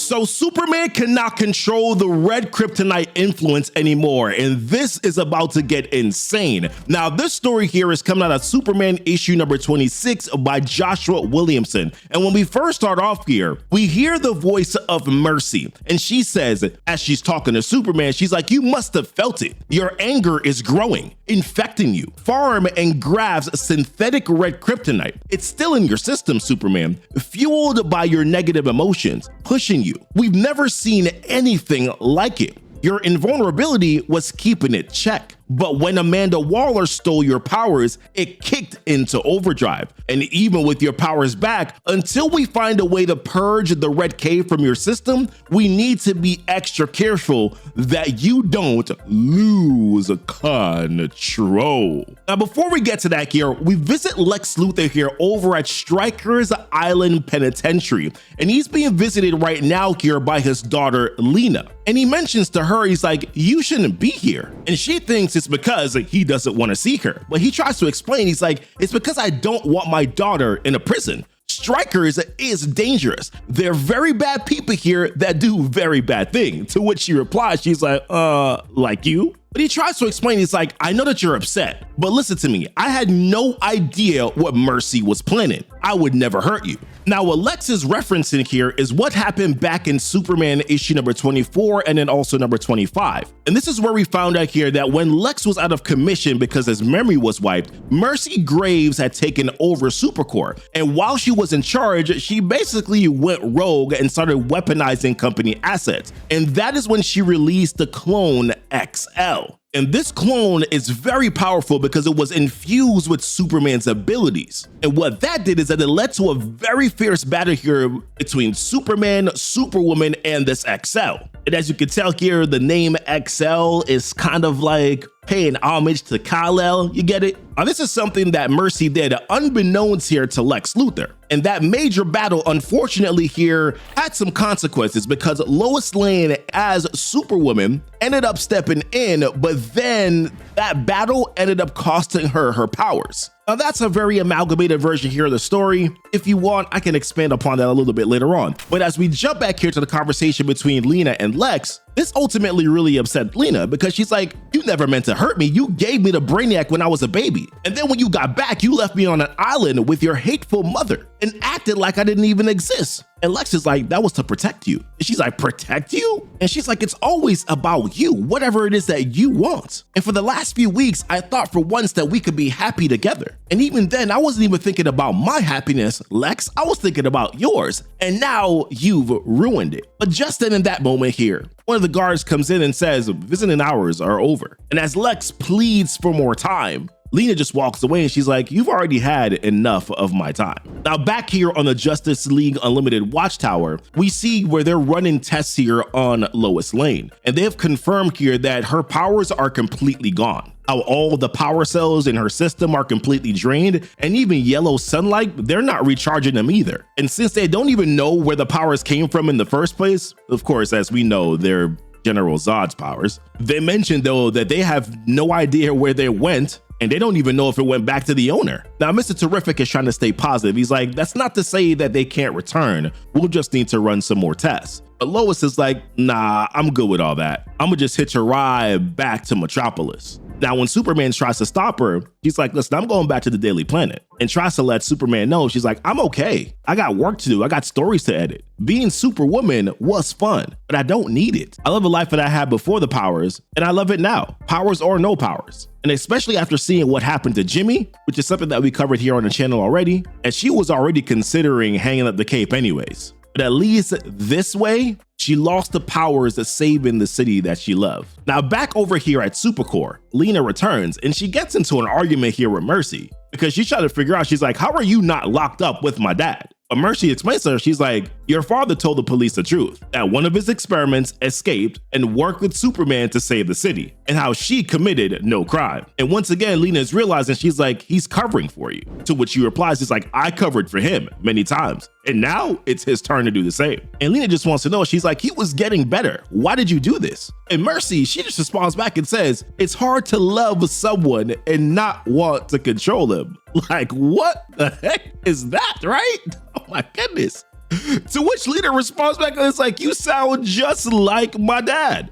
So Superman cannot control the red kryptonite influence anymore, and this is about to get insane. Now, this story here is coming out of Superman issue number 26 by Joshua Williamson. And when we first start off here, we hear the voice of Mercy, and she says, as she's talking to Superman, she's like, "You must have felt it. Your anger is growing, infecting you. Farm and grabs synthetic red kryptonite. It's still in your system, Superman, fueled by your negative emotions, pushing you. We've never seen anything like it. Your invulnerability was keeping it check. But when Amanda Waller stole your powers, it kicked into overdrive. And even with your powers back, until we find a way to purge the red cave from your system, we need to be extra careful that you don't lose control." Now, before we get to that here, we visit Lex Luthor here over at Stryker's Island Penitentiary. And he's being visited right now here by his daughter, Lena. And he mentions to her, he's like, "You shouldn't be here." And she thinks it's because he doesn't want to see her. But he tries to explain, he's like, "It's because I don't want my daughter in a prison. Strikers is dangerous. They're very bad people here that do very bad things." To which she replies, she's like, like you?" But he tries to explain, he's like, "I know that you're upset, but listen to me. I had no idea what Mercy was planning. I would never hurt you." Now, what Lex is referencing here is what happened back in Superman issue number 24 and then also number 25. And this is where we found out here that when Lex was out of commission because his memory was wiped, Mercy Graves had taken over Supercorp. And while she was in charge, she basically went rogue and started weaponizing company assets. And that is when she released the clone XL. And this clone is very powerful because it was infused with Superman's abilities. And what that did is that it led to a very fierce battle here between Superman, Superwoman, and this XL. And as you can tell here, the name XL is kind of like paying homage to Kal-El, you get it? Now, this is something that Mercy did unbeknownst here to Lex Luthor. And that major battle, unfortunately here, had some consequences because Lois Lane as Superwoman ended up stepping in, but then that battle ended up costing her her powers. Now, that's a very amalgamated version here of the story. If you want, I can expand upon that a little bit later on. But as we jump back here to the conversation between Lena and Lex, this ultimately really upset Lena because she's like, "You never meant to hurt me. You gave me the Brainiac when I was a baby. And then when you got back, you left me on an island with your hateful mother and acted like I didn't even exist." And Lex is like, "That was to protect you." And she's like, "Protect you?" And she's like, "It's always about you, whatever it is that you want. And for the last few weeks, I thought for once that we could be happy together. And even then, I wasn't even thinking about my happiness, Lex. I was thinking about yours. And now you've ruined it." But just then in that moment here, one of the guards comes in and says, "Visiting hours are over." And as Lex pleads for more time, Lena just walks away and she's like, "You've already had enough of my time." Now, back here on the Justice League Unlimited Watchtower, we see where they're running tests here on Lois Lane. And they have confirmed here that her powers are completely gone. How all the power cells in her system are completely drained, and even yellow sunlight, they're not recharging them either. And since they don't even know where the powers came from in the first place, of course, as we know, they're General Zod's powers. They mentioned though that they have no idea where they went, and they don't even know if it went back to the owner. Now, Mr. Terrific is trying to stay positive. He's like, "That's not to say that they can't return. We'll just need to run some more tests." But Lois is like, "Nah, I'm good with all that. I'm gonna just hitch a ride back to Metropolis." Now, when Superman tries to stop her, she's like, "Listen, I'm going back to the Daily Planet," and tries to let Superman know. She's like, "I'm okay. I got work to do. I got stories to edit. Being Superwoman was fun, but I don't need it. I love the life that I had before the powers, and I love it now, powers or no powers." And especially after seeing what happened to Jimmy, which is something that we covered here on the channel already, and she was already considering hanging up the cape anyways. But at least this way, she lost the powers of saving the city that she loved. Now, back over here at Supercorp, Lena returns and she gets into an argument here with Mercy because she's trying to figure out, she's like, "How are you not locked up with my dad?" But Mercy explains to her, she's like, "Your father told the police the truth, that one of his experiments escaped and worked with Superman to save the city, and how she committed no crime." And once again, Lena is realizing, she's like, "He's covering for you." To which she replies, she's like, "I covered for him many times, and now it's his turn to do the same." And Lena just wants to know, she's like, "He was getting better. Why did you do this?" And Mercy, she just responds back and says, "It's hard to love someone and not want to control them." Like, what the heck is that, right? Oh my goodness. To which Lena responds back and it's like, you sound just like my dad.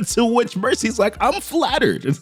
To which Mercy's like, I'm flattered.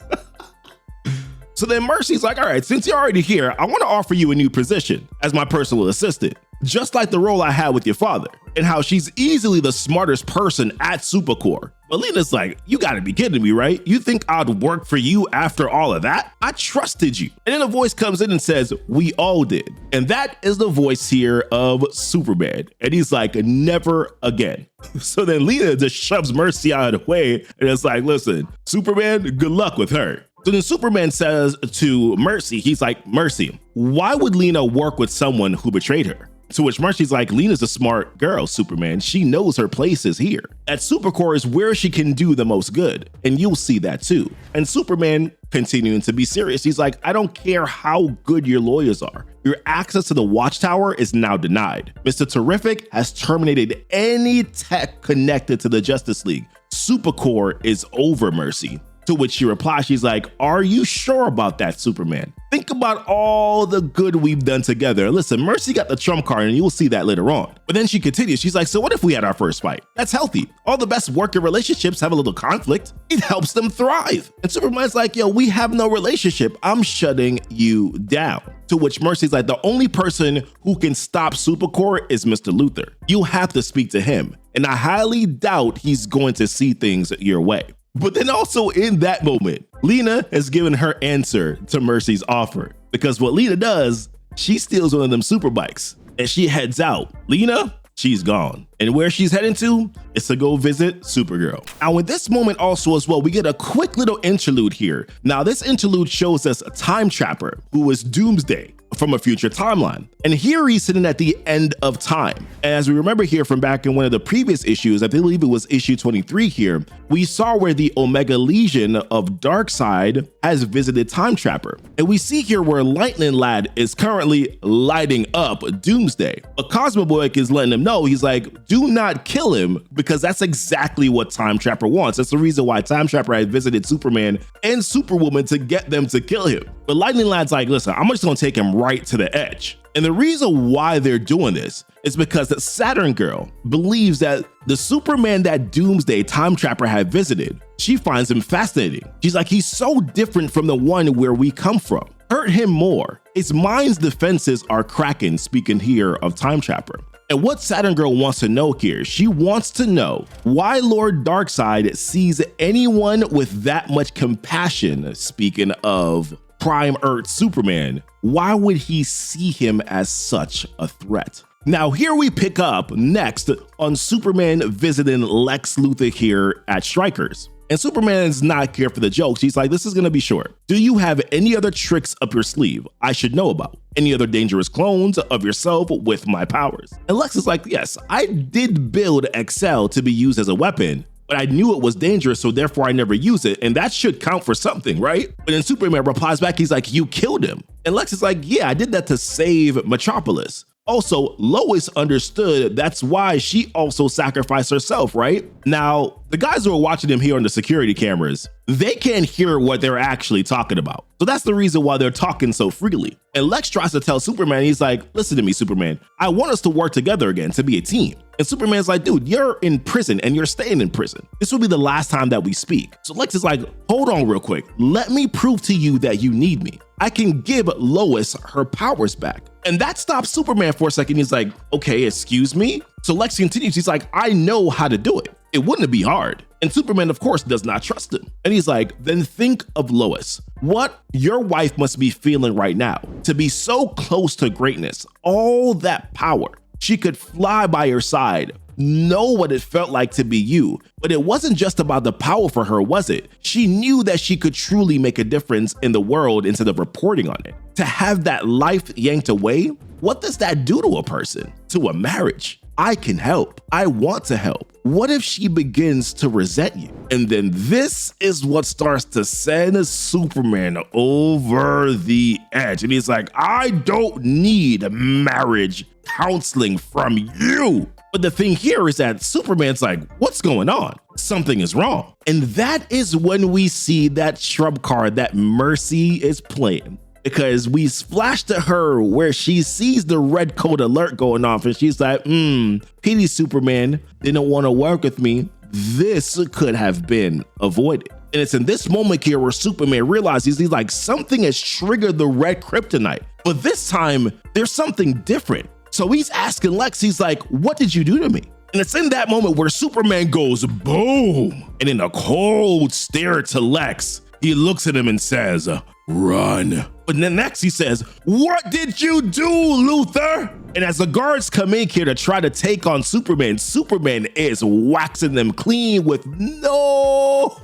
So then Mercy's like, all right, since you're already here, I want to offer you a new position as my personal assistant, just like the role I had with your father, and how she's easily the smartest person at Supercore. But Lena's like, you gotta be kidding me, right? You think I'd work for you after all of that? I trusted you. And then a voice comes in and says, we all did. And that is the voice here of Superman. And he's like, never again. So then Lena just shoves Mercy out of the way and it's like, listen, Superman, good luck with her. So then Superman says to Mercy, he's like, Mercy, why would Lena work with someone who betrayed her? To which Mercy's like, Lena's a smart girl, Superman. She knows her place is here. At Supercore is where she can do the most good. And you'll see that too. And Superman, continuing to be serious, he's like, I don't care how good your lawyers are. Your access to the Watchtower is now denied. Mr. Terrific has terminated any tech connected to the Justice League. Supercore is over, Mercy. To which she replies, she's like, are you sure about that, Superman? Think about all the good we've done together. Listen, Mercy got the trump card and you'll see that later on. But then she continues, she's like, so what if we had our first fight? That's healthy. All the best working relationships have a little conflict. It helps them thrive. And Superman's like, yo, we have no relationship. I'm shutting you down. To which Mercy's like, the only person who can stop Supercore is Mr. Luthor. You'll have to speak to him. And I highly doubt he's going to see things your way. But then also in that moment, Lena has given her answer to Mercy's offer, because what Lena does, she steals one of them super bikes and she heads out. Lena, she's gone. And where she's heading to is to go visit Supergirl. Now in this moment also as well, we get a quick little interlude here. Now this interlude shows us a time trapper who is Doomsday from a future timeline. And here he's sitting at the end of time. And as we remember here from back in one of the previous issues, I believe it was issue 23 here, we saw where the Omega Legion of Darkseid has visited Time Trapper. And we see here where Lightning Lad is currently lighting up Doomsday. But Cosmoboy is letting him know, he's like, do not kill him, because that's exactly what Time Trapper wants. That's the reason why Time Trapper had visited Superman and Superwoman to get them to kill him. But Lightning Lad's like, listen, I'm just gonna take him right to the edge. And the reason why they're doing this is because the Saturn Girl believes that the Superman that Doomsday Time Trapper had visited, she finds him fascinating. She's like, he's so different from the one where we come from. Hurt him more. His mind's defenses are cracking, speaking here of Time Trapper. And what Saturn Girl wants to know here, she wants to know why Lord Darkseid sees anyone with that much compassion, speaking of Prime Earth Superman. Why would he see him as such a threat? Now here we pick up next on Superman visiting Lex Luthor here at Stryker's. And Superman's not here for the jokes. He's like, this is gonna be short. Do you have any other tricks up your sleeve I should know about? Any other dangerous clones of yourself with my powers? And Lex is like, yes, I did build Excel to be used as a weapon, but I knew it was dangerous, so therefore I never use it, and that should count for something, right? But then Superman replies back, he's like, you killed him. And Lex is like, yeah, I did that to save Metropolis. Also, Lois understood that's why she also sacrificed herself, right? Now, the guys who are watching him here on the security cameras, they can't hear what they're actually talking about. So that's the reason why they're talking so freely. And Lex tries to tell Superman, he's like, listen to me, Superman. I want us to work together again, to be a team. And Superman's like, dude, you're in prison and you're staying in prison. This will be the last time that we speak. So Lex is like, hold on real quick. Let me prove to you that you need me. I can give Lois her powers back. And that stops Superman for a second. He's like, okay, excuse me? So Lex continues, he's like, I know how to do it. It wouldn't be hard. And Superman, of course, does not trust him. And he's like, then think of Lois. What your wife must be feeling right now, to be so close to greatness, all that power. She could fly by your side, know what it felt like to be you. But it wasn't just about the power for her, was it? She knew that she could truly make a difference in the world instead of reporting on it. To have that life yanked away, what does that do to a person, to a marriage? I can help. I want to help. What if she begins to resent you? And then this is what starts to send Superman over the edge. And he's like, I don't need marriage counseling from you. But the thing here is that Superman's like, what's going on? Something is wrong. And that is when we see that trump card that Mercy is playing. because we flashed to her where she sees the red code alert going off and she's like, pity Superman didn't want to work with me. This could have been avoided. And it's in this moment here where Superman realizes he's like, something has triggered the red kryptonite, but this time there's something different. So he's asking Lex, he's like, what did you do to me? And it's in that moment where Superman goes boom, and in a cold stare to Lex, he looks at him and says, run. But then next he says, what did you do, Luthor? And as the guards come in here to try to take on Superman, Superman is waxing them clean with no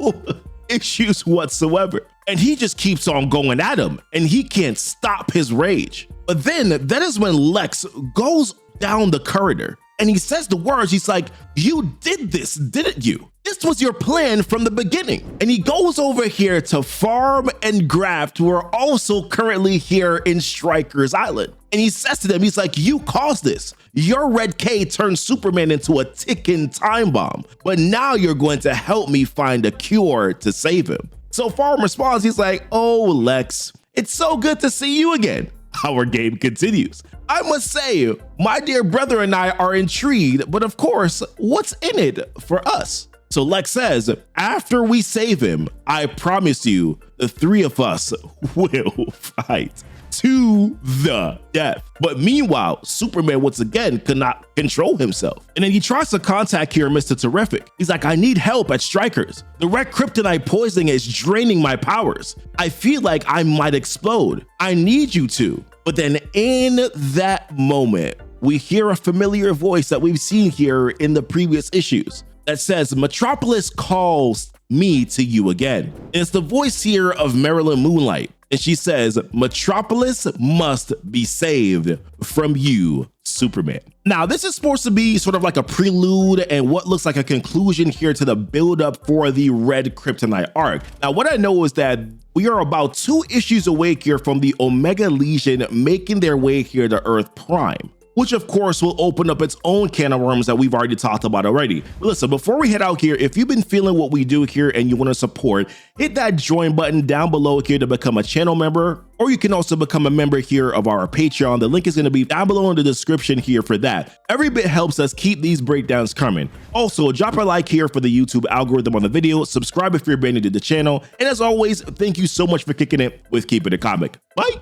issues whatsoever. And he just keeps on going at him and he can't stop his rage. But then that is when Lex goes down the corridor and he says the words, he's like, you did this, didn't you? This was your plan from the beginning. And he goes over here to Farm and Graft, who are also currently here in Stryker's Island. And he says to them, he's like, you caused this. Your red K turned Superman into a ticking time bomb, but now you're going to help me find a cure to save him. So Farm responds, he's like, oh, Lex, it's so good to see you again. Our game continues. I must say, my dear brother and I are intrigued, but of course, what's in it for us? So Lex says, after we save him, I promise you, the three of us will fight to the death. But meanwhile, Superman once again could not control himself. And then he tries to contact here Mr. Terrific. He's like, I need help at Stryker's. The red kryptonite poisoning is draining my powers. I feel like I might explode. I need you to. But then in that moment, we hear a familiar voice that we've seen here in the previous issues that says, Metropolis calls me to you again. And it's the voice here of Marilyn Moonlight. And she says, Metropolis must be saved from you, Superman. Now, this is supposed to be sort of like a prelude and what looks like a conclusion here to the buildup for the red kryptonite arc. Now, what I know is that we are about 2 issues away here from the Omega Legion making their way here to Earth Prime, which of course will open up its own can of worms that we've already talked about already. But listen, before we head out here, if you've been feeling what we do here and you want to support, hit that join button down below here to become a channel member, or you can also become a member here of our Patreon. The link is going to be down below in the description here for that. Every bit helps us keep these breakdowns coming. Also, drop a like here for the YouTube algorithm on the video, subscribe if you're brand new to the channel, and as always, thank you so much for kicking it with Keepin' It Comic. Bye!